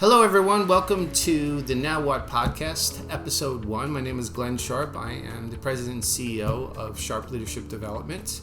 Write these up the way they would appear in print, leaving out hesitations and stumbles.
Hello, everyone. Welcome to the NowWhat podcast, episode 1. My name is Glenn Sharp. I am the president and CEO of Sharp Leadership Development.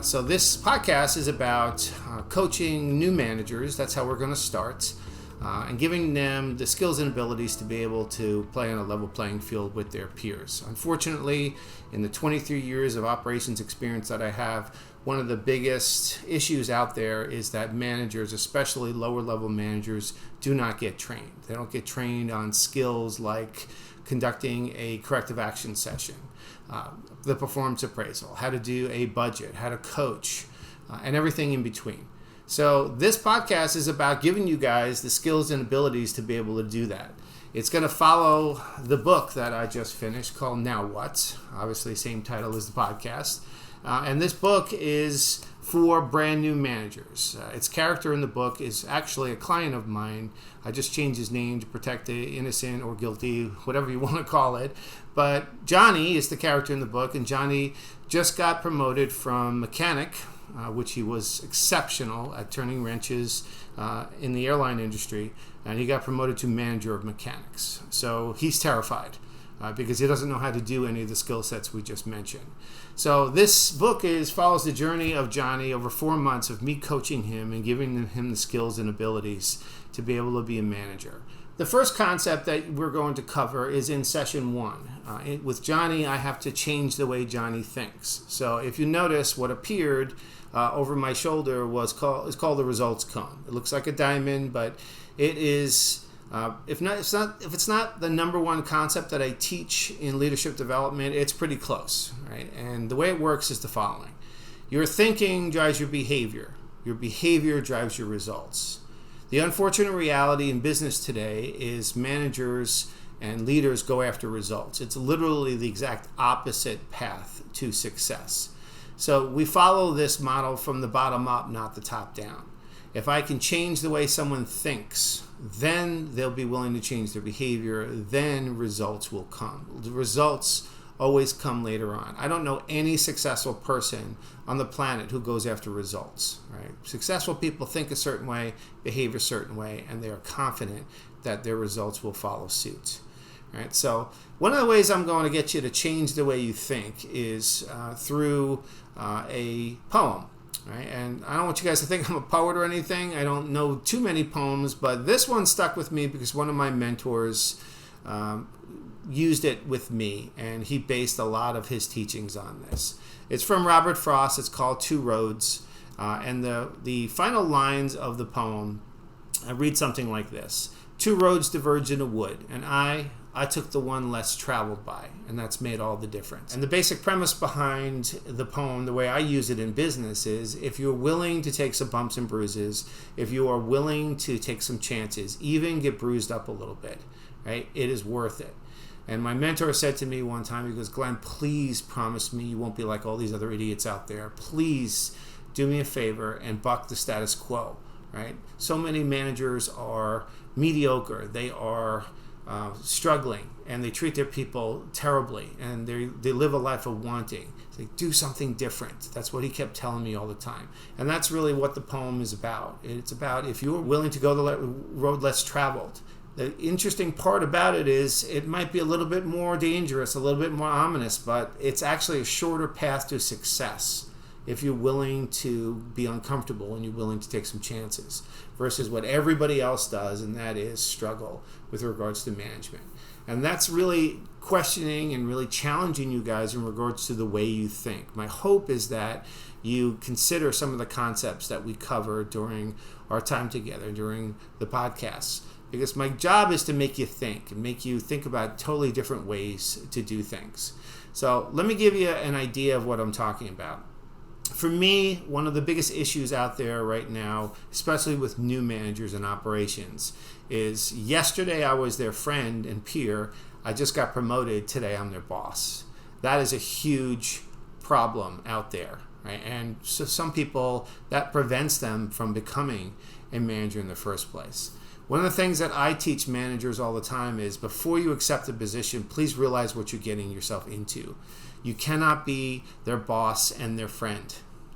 So this podcast is about coaching new managers. That's how we're going to start. And giving them the skills and abilities to be able to play on a level playing field with their peers. Unfortunately, in the 23 years of operations experience that I have, one of the biggest issues out there is that managers, especially lower level managers, do not get trained. They don't get trained on skills like conducting a corrective action session, the performance appraisal, how to do a budget, how to coach, and everything in between. So this podcast is about giving you guys the skills and abilities to be able to do that. It's going to follow the book that I just finished called NowWhat, obviously same title as the podcast. And this book is for brand new managers. Its character in the book is actually a client of mine. I just changed his name to protect the innocent or guilty, whatever you want to call it. But Johnny is the character in the book, and Johnny just got promoted from mechanic, which he was exceptional at turning wrenches in the airline industry, and he got promoted to manager of mechanics. So he's terrified because he doesn't know how to do any of the skill sets we just mentioned. So this book follows the journey of Johnny over 4 months of me coaching him and giving him the skills and abilities to be able to be a manager. The first concept that we're going to cover is in session 1. With Johnny, I have to change the way Johnny thinks. So if you notice, what appeared over my shoulder is called the results cone. It looks like a diamond, but it is if it's not the number one concept that I teach in leadership development, it's pretty close, right? And the way it works is the following: your thinking drives your behavior drives your results. The unfortunate reality in business today is managers and leaders go after results. It's literally the exact opposite path to success. So we follow this model from the bottom up, not the top down. If I can change the way someone thinks, then they'll be willing to change their behavior. Then results will come. The results always come later on. I don't know any successful person on the planet who goes after results, right? Successful people think a certain way, behave a certain way, and they are confident that their results will follow suit. Right? So one of the ways I'm going to get you to change the way you think is through a poem. Right? And I don't want you guys to think I'm a poet or anything. I don't know too many poems, but this one stuck with me because one of my mentors used it with me, and he based a lot of his teachings on this. It's from Robert Frost. It's called Two Roads. And the final lines of the poem, I read something like this: 2 roads diverge in a wood, and I took the one less traveled by, and that's made all the difference. And the basic premise behind the poem, the way I use it in business, is if you're willing to take some bumps and bruises, if you are willing to take some chances, even get bruised up a little bit, right? It is worth it. And my mentor said to me one time, he goes, "Glenn, please promise me you won't be like all these other idiots out there. Please do me a favor and buck the status quo," right? So many managers are mediocre. They are struggling, and they treat their people terribly, and they live a life of wanting. They do something different. That's what he kept telling me all the time, and that's really what the poem is about. It's about if you're willing to go the road less traveled. The interesting part about it is it might be a little bit more dangerous, a little bit more ominous, but it's actually a shorter path to success if you're willing to be uncomfortable and you're willing to take some chances versus what everybody else does, and that is struggle with regards to management. And that's really questioning and really challenging you guys in regards to the way you think. My hope is that you consider some of the concepts that we cover during our time together, during the podcasts, because my job is to make you think and make you think about totally different ways to do things. So let me give you an idea of what I'm talking about. For me, one of the biggest issues out there right now, especially with new managers and operations, is yesterday I was their friend and peer. I just got promoted. Today I'm their boss. That is a huge problem out there, right? And so some people, that prevents them from becoming a manager in the first place. One of the things that I teach managers all the time is before you accept a position, please realize what you're getting yourself into. You cannot be their boss and their friend.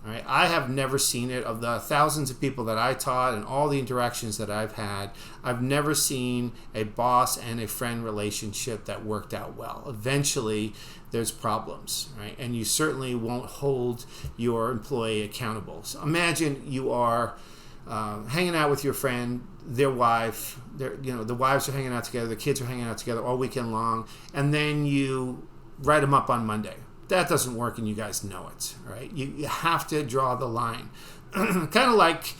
All right? I have never seen it. Of the thousands of people that I taught and all the interactions that I've had, I've never seen a boss and a friend relationship that worked out well. Eventually, there's problems, right? And you certainly won't hold your employee accountable. So imagine you are hanging out with your friend, their wife, the wives are hanging out together, the kids are hanging out together all weekend long, and then you write them up on Monday. That doesn't work, and you guys know it, right? You have to draw the line. Kind of like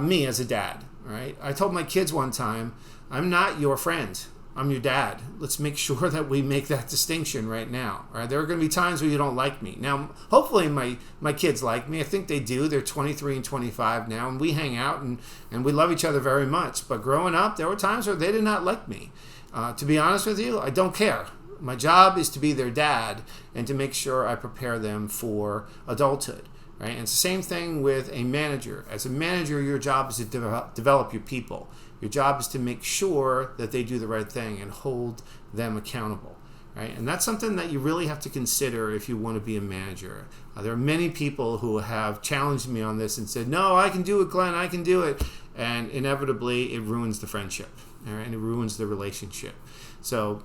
me as a dad, right? I told my kids one time, I'm not your friend. I'm your dad. Let's make sure that we make that distinction right now. All right? There are going to be times where you don't like me. Now, hopefully my kids like me. I think they do. They're 23 and 25 now, and we hang out, and we love each other very much. But growing up, there were times where they did not like me. To be honest with you, I don't care. My job is to be their dad and to make sure I prepare them for adulthood. Right? And it's the same thing with a manager. As a manager, your job is to develop your people. Your job is to make sure that they do the right thing and hold them accountable. Right? And that's something that you really have to consider if you want to be a manager. There are many people who have challenged me on this and said, no, I can do it, Glenn, I can do it. And inevitably, it ruins the friendship. All right? And it ruins the relationship. So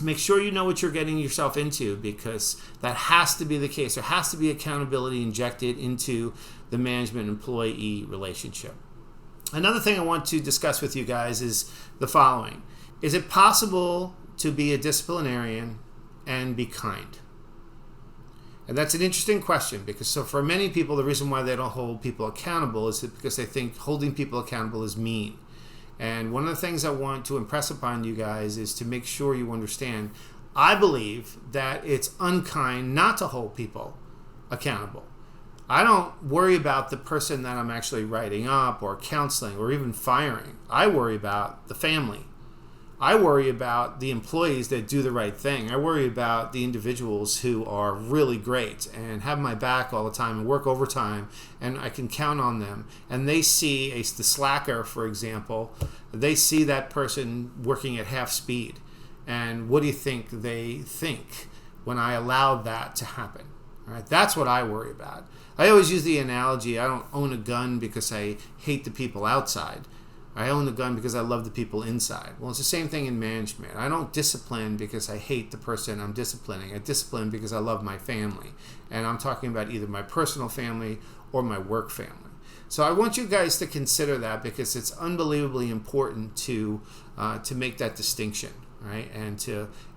make sure you know what you're getting yourself into, because that has to be the case. There has to be accountability injected into the management-employee relationship. Another thing I want to discuss with you guys is the following. Is it possible to be a disciplinarian and be kind? And that's an interesting question, because so for many people, the reason why they don't hold people accountable is because they think holding people accountable is mean. And one of the things I want to impress upon you guys is to make sure you understand, I believe that it's unkind not to hold people accountable. I don't worry about the person that I'm actually writing up or counseling or even firing. I worry about the family. I worry about the employees that do the right thing. I worry about the individuals who are really great and have my back all the time and work overtime, and I can count on them. And they see the slacker, for example, they see that person working at half speed. And what do you think they think when I allow that to happen? All right, that's what I worry about. I always use the analogy, I don't own a gun because I hate the people outside. I own the gun because I love the people inside. Well, it's the same thing in management. I don't discipline because I hate the person I'm disciplining. I discipline because I love my family. And I'm talking about either my personal family or my work family. So I want you guys to consider that, because it's unbelievably important to make that distinction, right? And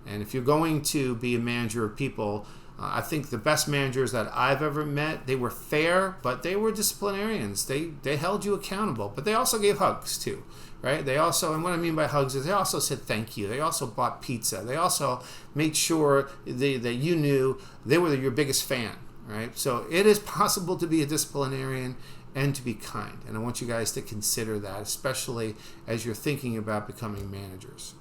if you're going to be a manager of people, I think the best managers that I've ever met, they were fair, but they were disciplinarians. They held you accountable, but they also gave hugs too, right? They also, and what I mean by hugs is they also said thank you. They also bought pizza. They also made sure that you knew they were your biggest fan, right? So it is possible to be a disciplinarian and to be kind. And I want you guys to consider that, especially as you're thinking about becoming managers.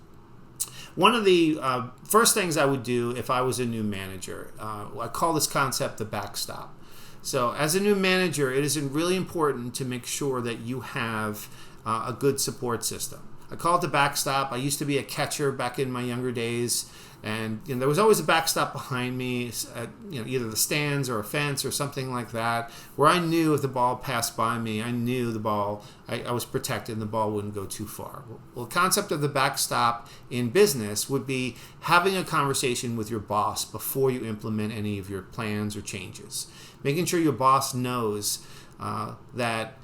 One of the first things I would do if I was a new manager, I call this concept the backstop. So as a new manager, it is really important to make sure that you have a good support system. I call it the backstop. I used to be a catcher back in my younger days, and there was always a backstop behind me, at, either the stands or a fence or something like that, where I knew if the ball passed by me, I knew the ball, I was protected and the ball wouldn't go too far. Well, the concept of the backstop in business would be having a conversation with your boss before you implement any of your plans or changes. Making sure your boss knows that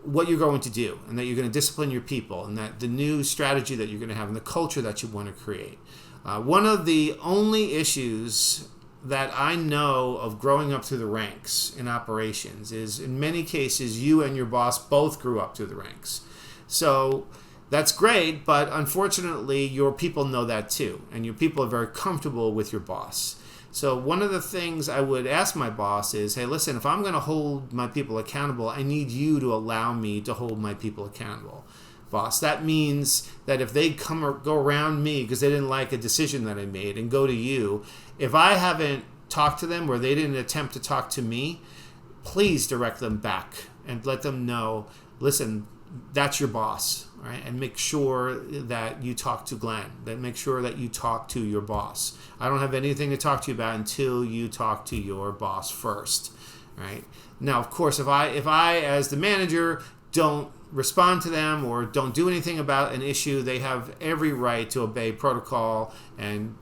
what you're going to do, and that you're going to discipline your people, and that the new strategy that you're going to have, and the culture that you want to create. One of the only issues that I know of growing up through the ranks in operations is, in many cases, you and your boss both grew up through the ranks. So that's great, but unfortunately, your people know that too, and your people are very comfortable with your boss. So one of the things I would ask my boss is, hey, listen, if I'm going to hold my people accountable, I need you to allow me to hold my people accountable, boss. That means that if they come or go around me because they didn't like a decision that I made and go to you, if I haven't talked to them or they didn't attempt to talk to me, please direct them back and let them know, listen, that's your boss, right? And make sure that you talk to Glenn. That make sure that you talk to your boss. I don't have anything to talk to you about until you talk to your boss first. right? Now, of course, if I as the manager don't respond to them or don't do anything about an issue, they have every right to obey protocol and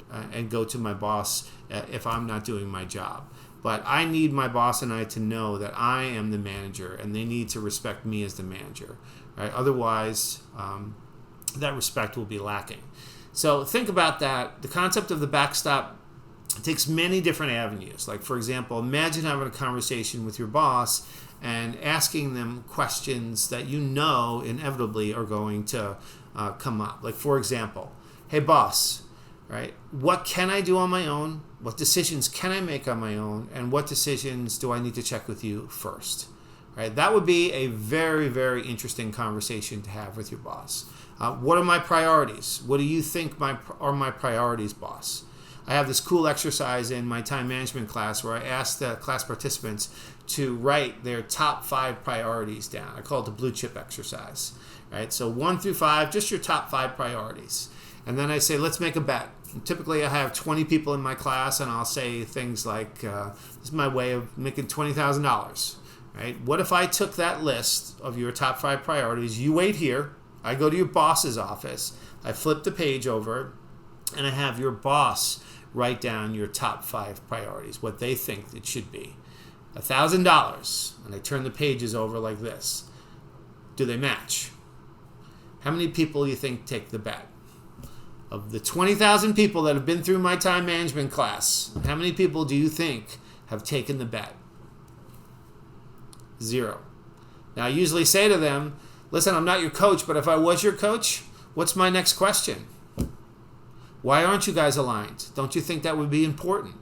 go to my boss if I'm not doing my job. But I need my boss and I to know that I am the manager, and they need to respect me as the manager, right? Otherwise, that respect will be lacking. So think about that. The concept of the backstop takes many different avenues. Like, for example, imagine having a conversation with your boss and asking them questions that you know inevitably are going to come up. Like, for example, hey boss, right? What can I do on my own? What decisions can I make on my own? And what decisions do I need to check with you first? Right? That would be a very, very interesting conversation to have with your boss. What are my priorities? What do you think are my priorities, boss? I have this cool exercise in my time management class where I ask the class participants to write their top 5 priorities down. I call it the blue chip exercise. Right? So 1 through 5, just your top 5 priorities. And then I say, let's make a bet. And typically I have 20 people in my class, and I'll say things like, this is my way of making $20,000. Right? What if I took that list of your top 5 priorities, you wait here, I go to your boss's office, I flip the page over, and I have your boss write down your top 5 priorities, what they think it should be. $1,000, and I turn the pages over like this. Do they match? How many people do you think take the bet? Of the 20,000 people that have been through my time management class, how many people do you think have taken the bet? 0. Now I usually say to them, listen, I'm not your coach, but if I was your coach, what's my next question? Why aren't you guys aligned? Don't you think that would be important?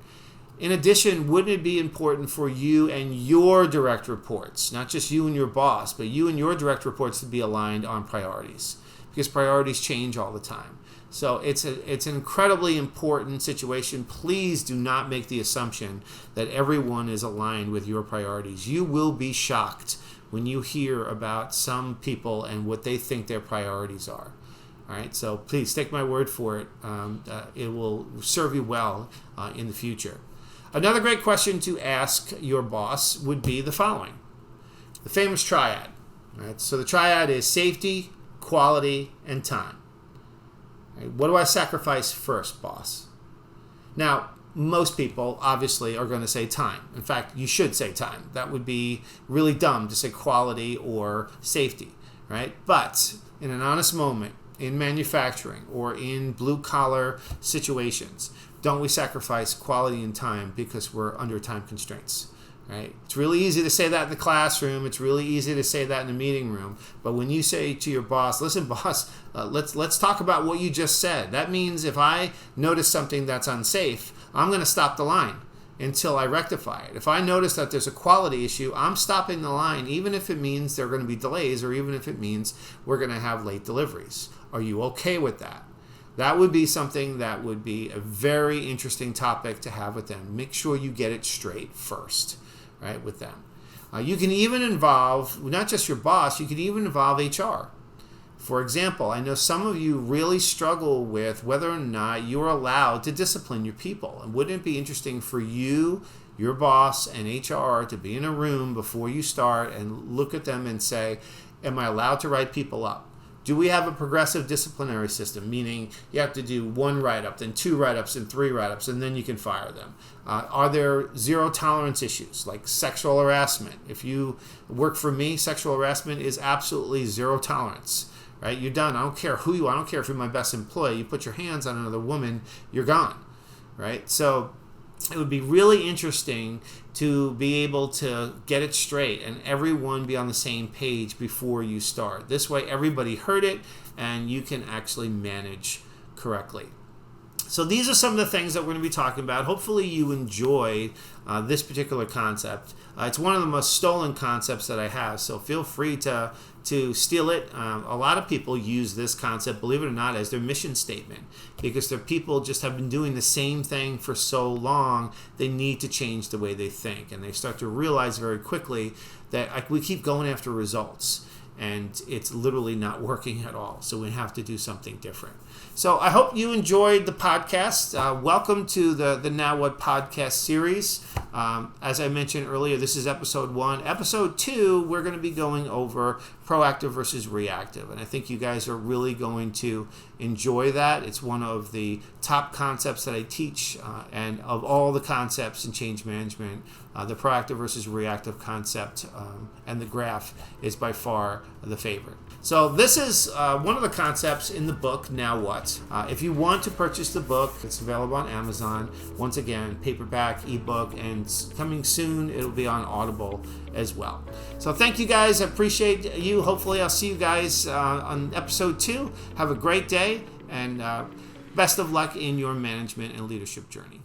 In addition, wouldn't it be important for you and your direct reports, not just you and your boss, but you and your direct reports to be aligned on priorities? Because priorities change all the time. So it's an incredibly important situation. Please do not make the assumption that everyone is aligned with your priorities. You will be shocked when you hear about some people and what they think their priorities are. All right, so please take my word for it. It will serve you well in the future. Another great question to ask your boss would be the following. The famous triad. Right? So the triad is safety, quality, and time. Right? What do I sacrifice first, boss? Now, most people obviously are going to say time. In fact, you should say time. That would be really dumb to say quality or safety, right? But in an honest moment, in manufacturing or in blue-collar situations, don't we sacrifice quality and time because we're under time constraints? Right? It's really easy to say that in the classroom. It's really easy to say that in the meeting room. But when you say to your boss, listen, boss, let's talk about what you just said. That means if I notice something that's unsafe, I'm going to stop the line until I rectify it. If I notice that there's a quality issue, I'm stopping the line, even if it means there are going to be delays or even if it means we're going to have late deliveries. Are you okay with that? That would be something that would be a very interesting topic to have with them. Make sure you get it straight first, right, with them. You can even involve, not just your boss, you can even involve HR. For example, I know some of you really struggle with whether or not you're allowed to discipline your people. And wouldn't it be interesting for you, your boss, and HR to be in a room before you start and look at them and say, am I allowed to write people up? Do we have a progressive disciplinary system, meaning you have to do 1 write-up, then 2 write-ups, and 3 write-ups, and then you can fire them? Are there zero tolerance issues like sexual harassment? If you work for me, sexual harassment is absolutely zero tolerance. Right? You're done. I don't care who you are. I don't care if you're my best employee. You put your hands on another woman, you're gone. Right? So it would be really interesting to be able to get it straight and everyone be on the same page before you start. This way everybody heard it and you can actually manage correctly. So these are some of the things that we're going to be talking about. Hopefully you enjoyed this particular concept. It's one of the most stolen concepts that I have, so feel free to steal it. A lot of people use this concept, believe it or not, as their mission statement because their people just have been doing the same thing for so long, they need to change the way they think. And they start to realize very quickly that we keep going after results. and it's literally not working at all. So we have to do something different. So I hope you enjoyed the podcast. Welcome to the Now What podcast series. As I mentioned earlier, this is episode 1. Episode 2, we're going to be going over proactive versus reactive. And I think you guys are really going to enjoy that. It's one of the top concepts that I teach. And of all the concepts in change management, the proactive versus reactive concept and the graph is by far the favorite. So this is one of the concepts in the book, Now What? If you want to purchase the book, it's available on Amazon. Once again, paperback, ebook, and coming soon, it'll be on Audible as well. So thank you guys. I appreciate you. Hopefully I'll see you guys on episode 2. Have a great day, and best of luck in your management and leadership journey.